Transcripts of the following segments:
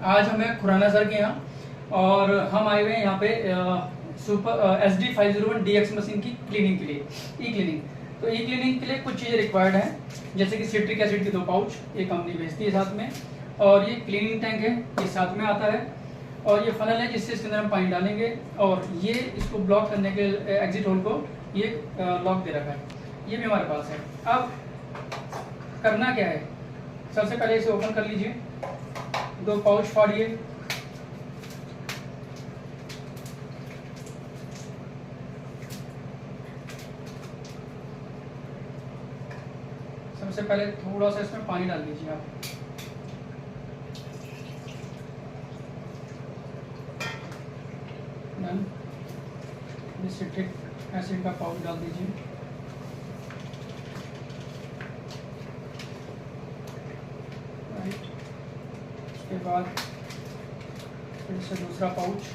आज हमें खुराना सर के यहाँ और हम आए हुए हैं यहाँ पे सुपर SD501 DX मशीन की क्लीनिंग के लिए, ई क्लीनिंग। तो ई क्लीनिंग के लिए कुछ चीज़ें रिक्वायर्ड हैं, जैसे कि सिट्रिक एसिड के 2 पाउच, ये कंपनी भेजती है साथ में, और ये क्लीनिंग टैंक है, ये साथ में आता है, और ये फनल है जिससे इसके अंदर हम पानी डालेंगे, और ये इसको ब्लॉक करने के एग्जिट होल को ये लॉक दे रखा है, ये भी हमारे पास है। अब करना क्या है, सबसे पहले इसे ओपन कर लीजिए, 2 पाउच फाड़िए, सबसे पहले थोड़ा सा इसमें पानी डाल दीजिए आप, सिट्रिक एसिड का पाउडर डाल दीजिए, राइट। उसके बाद फिर से दूसरा पाउच,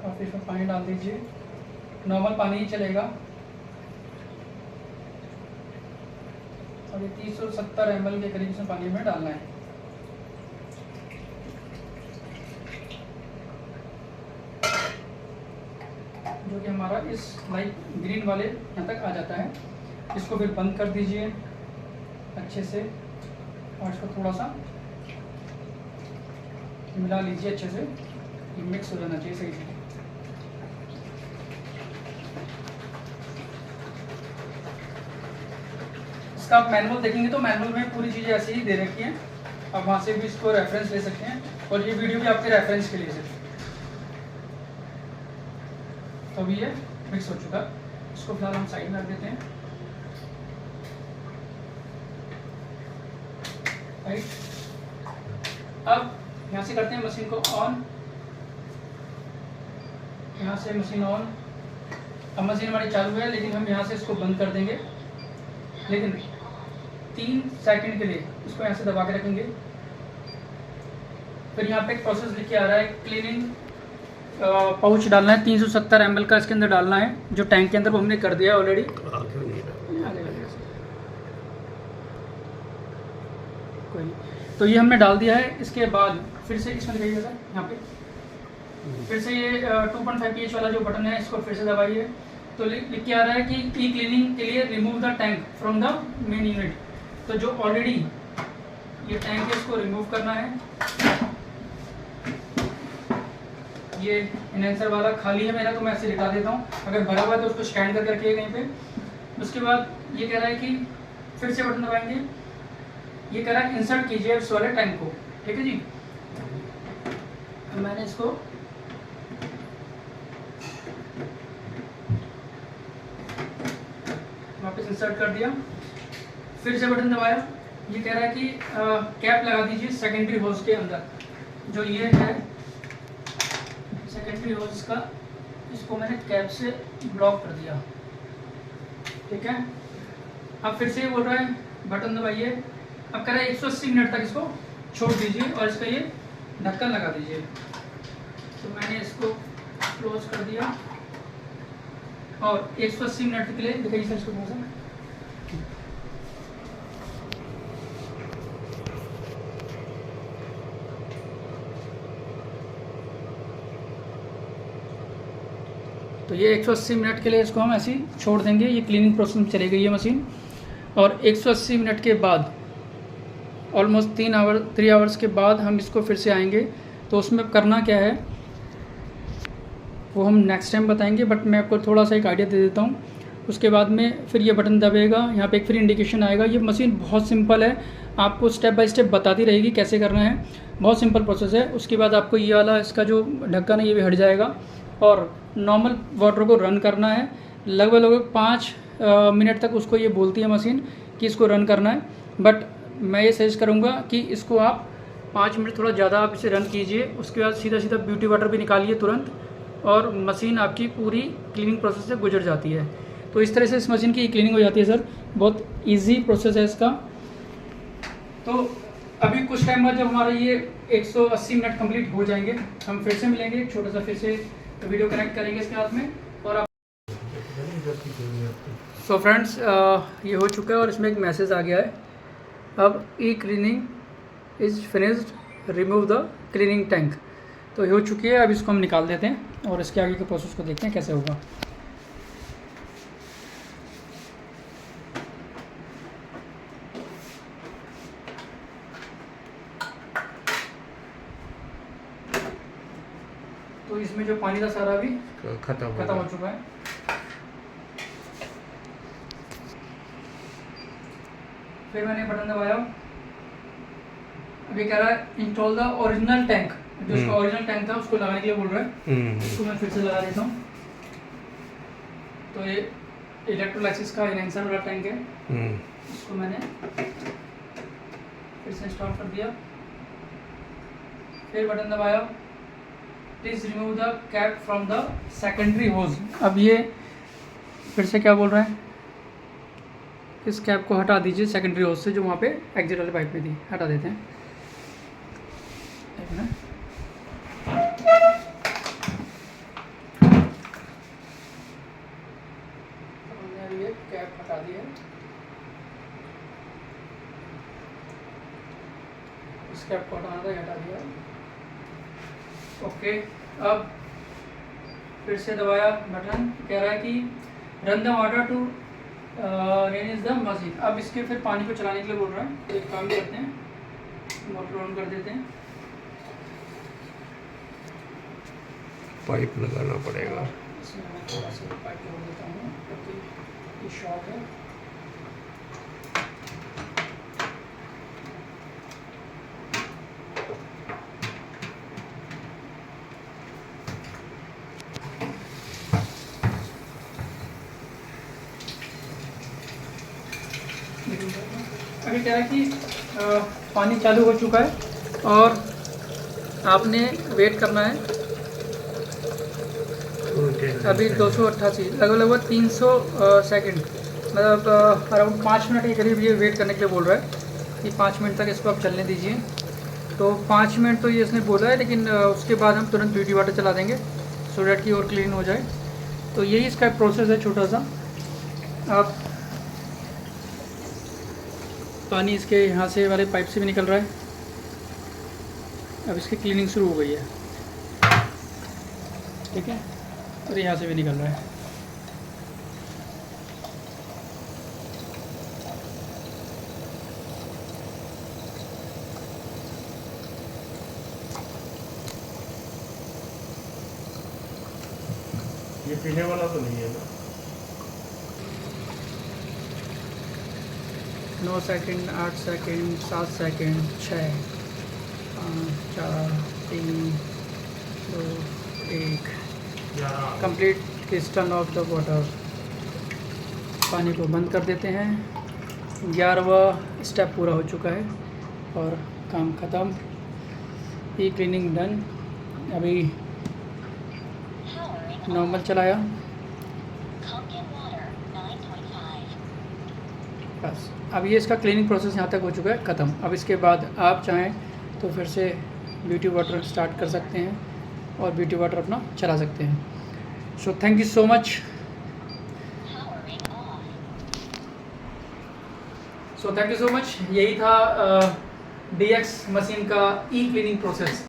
काफ़ी इसमें पानी डाल दीजिए, नॉर्मल पानी ही चलेगा, और ये 370 ml के करीब इसमें पानी में डालना है। जो कि हमारा इस लाइट ग्रीन वाले यहाँ तक आ जाता है। इसको फिर बंद कर दीजिए अच्छे से, और इसको थोड़ा सा मिला लीजिए अच्छे से, मिक्स हो जाना चाहिए सही से। इसका आप मैनुअल देखेंगे तो मैनुअल में पूरी चीज़ें ऐसी ही दे रखी हैं, आप वहाँ से भी इसको रेफरेंस ले सकते हैं, और ये वीडियो भी आपके रेफरेंस के लिए है। तो अभी ये मिक्स हो चुका, इसको फिलहाल हम साइड में रख देते हैं, राइट। अब यहाँ से करते हैं मशीन को ऑन, यहाँ से मशीन ऑन। अब मशीन हमारी चालू है, लेकिन हम यहाँ से इसको बंद कर देंगे, लेकिन 3 सेकंड के लिए इसको यहाँ से दबा के रखेंगे। फिर यहाँ पे एक प्रोसेस लिख के आ रहा है, क्लीनिंग पाउच डालना है, 370 ml का इसके अंदर डालना है, जो टैंक के अंदर वो हमने कर दिया है ऑलरेडी। कोई तो ये हमने डाल दिया है। इसके बाद फिर से इसमें दिखाइए सर, यहाँ पे फिर से ये 2.5 pH वाला जो बटन है, इसको फिर से दबाइए। तो लिख के आ रहा है कि ई क्लीनिंग के लिए remove the tank from the main unit. तो जो ऑलरेडी ये टैंक है, इसको रिमूव करना है। ये इनहेंसर वाला खाली है मेरा, तो मैं ऐसे लिटा देता हूँ, अगर भरा हुआ है तो उसको स्कैन करके रखिए कहीं पे। उसके बाद ये कह रहा है कि फिर से बटन दबाएंगे, ये कह रहा है इंसर्ट कीजिए इस वाले टैंक को, ठीक है जी। मैंने इसको वापस इंसर्ट कर दिया, फिर से बटन दबाया। ये कह रहा है कि कैप लगा दीजिए सेकेंडरी होज के अंदर, जो ये है सेकेंडरी होज का, इसको मैंने कैप से ब्लॉक कर दिया, ठीक है। अब फिर से बोल रहा है बटन दबाइए। अब कह रहा है 180 मिनट तक इसको छोड़ दीजिए, और इसका ये ढक्कन लगा दीजिए। तो मैंने इसको क्लोज कर दिया, और 180 मिनट के लिए दिखाइए सर इसको थोड़ा सा। तो ये 180 मिनट के लिए इसको हम ऐसे ही छोड़ देंगे, ये क्लीनिंग प्रोसेस में चलेगी ये मशीन। और 180 मिनट के बाद ऑलमोस्ट 3 आवर्स के बाद हम इसको फिर से आएंगे। तो उसमें करना क्या है वो हम नेक्स्ट टाइम बताएंगे, बट मैं आपको थोड़ा सा एक आइडिया दे देता हूँ। उसके बाद में फिर ये बटन दबेगा, यहाँ पे एक फिर इंडिकेशन आएगा। ये मशीन बहुत सिंपल है, आपको स्टेप बाय स्टेप बताती रहेगी कैसे करना है, बहुत सिंपल प्रोसेस है। उसके बाद आपको ये वाला इसका जो ढक्कन है ये भी हट जाएगा, और नॉर्मल वाटर को रन करना है। लगभग 5 मिनट तक उसको ये बोलती है मशीन कि इसको रन करना है, बट मैं ये सजेस्ट करूँगा कि इसको आप 5 मिनट थोड़ा ज़्यादा आप इसे रन कीजिए। उसके बाद सीधा सीधा ब्यूटी वाटर भी निकालिए तुरंत, और मशीन आपकी पूरी क्लीनिंग प्रोसेस से गुजर जाती है। तो इस तरह से इस मशीन की क्लीनिंग हो जाती है सर, बहुत इजी प्रोसेस है इसका। तो अभी कुछ टाइम बाद जब हमारा ये 180 मिनट कंप्लीट हो जाएंगे, हम फिर से मिलेंगे, छोटा सा फिर से वीडियो कनेक्ट करेंगे इसके हाथ में। और आप सो फ्रेंड्स, ये हो चुका है और इसमें एक मैसेज आ गया है, अब ई cleaning is finished, remove the cleaning tank. तो ये हो चुकी है, अब इसको हम निकाल देते हैं और इसके आगे के प्रोसेस को देखते हैं कैसे होगा। तो इसमें जो पानी था सारा भी खत्म हो चुका है। फिर मैंने बटन दबाया, अभी कह रहा है इंस्टॉल द ओरिजिनल टैंक, जो उसका ओरिजिनल टैंक था उसको लगाने के लिए बोल रहा है। इसको मैं फिर से लगा देता हूँ। तो ये इलेक्ट्रोलाइसिस का एनहांसर वाला टैंक है, इसको मैंने फिर से इंस्टॉल कर दिया। फिर बटन दबाया, please remove the cap from the secondary hose. अब ये फिर से क्या बोल रहा है, इस कैप को हटा दीजिए सेकेंडरी होज से, जो वहाँ पे एग्जिट वाले पाइप में थी। हटा देते हैं। हमने ये कैप हटा दी है, इस कैप को हटाना था, हटा दिया। ओके, अब फिर से दबाया बटन, कह रहा है कि run the water to rain is the machine. अब इसके फिर पानी को चलाने के लिए बोल रहा है। तो एक काम करते हैं, मोटर ऑन कर देते हैं, पाइप लगाना पड़ेगा। इसमें मैं थोड़ा सा पाइप जोड़ देता हूँ क्योंकि ये शॉर्ट है। अभी क्या है कि पानी चालू हो चुका है और आपने वेट करना है। अभी 288 लगभग 300 सेकंड, मतलब अराउंड 5 मिनट के करीब ये वेट करने के लिए बोल रहा है कि 5 मिनट तक इसको आप चलने दीजिए। तो 5 मिनट तो ये इसने बोला है, लेकिन उसके बाद हम तुरंत ब्यूटी वाटर चला देंगे सो डैट कि और क्लीन हो जाए। तो यही इसका प्रोसेस है छोटा सा। आप पानी इसके यहाँ से वाले पाइप से भी निकल रहा है, अब इसकी क्लीनिंग शुरू हो गई है, ठीक है, और यहाँ से भी निकल रहा है। ये पीने वाला तो नहीं है ना? 9 सेकंड, 8 सेकंड, 7 सेकंड, 6, 5, 4, 3, 2, 1। कंप्लीट किस टर्न ऑफ द वाटर। पानी को बंद कर देते हैं। 11वां स्टेप पूरा हो चुका है और काम ख़त्म। ई क्लीनिंग डन। अभी नॉर्मल चलाया, बस अब ये इसका क्लीनिंग प्रोसेस यहाँ तक हो चुका है ख़त्म। अब इसके बाद आप चाहें तो फिर से ब्यूटी वाटर स्टार्ट कर सकते हैं और ब्यूटी वाटर अपना चला सकते हैं। So thank you so much. यही था DX मशीन का ई क्लीनिंग प्रोसेस।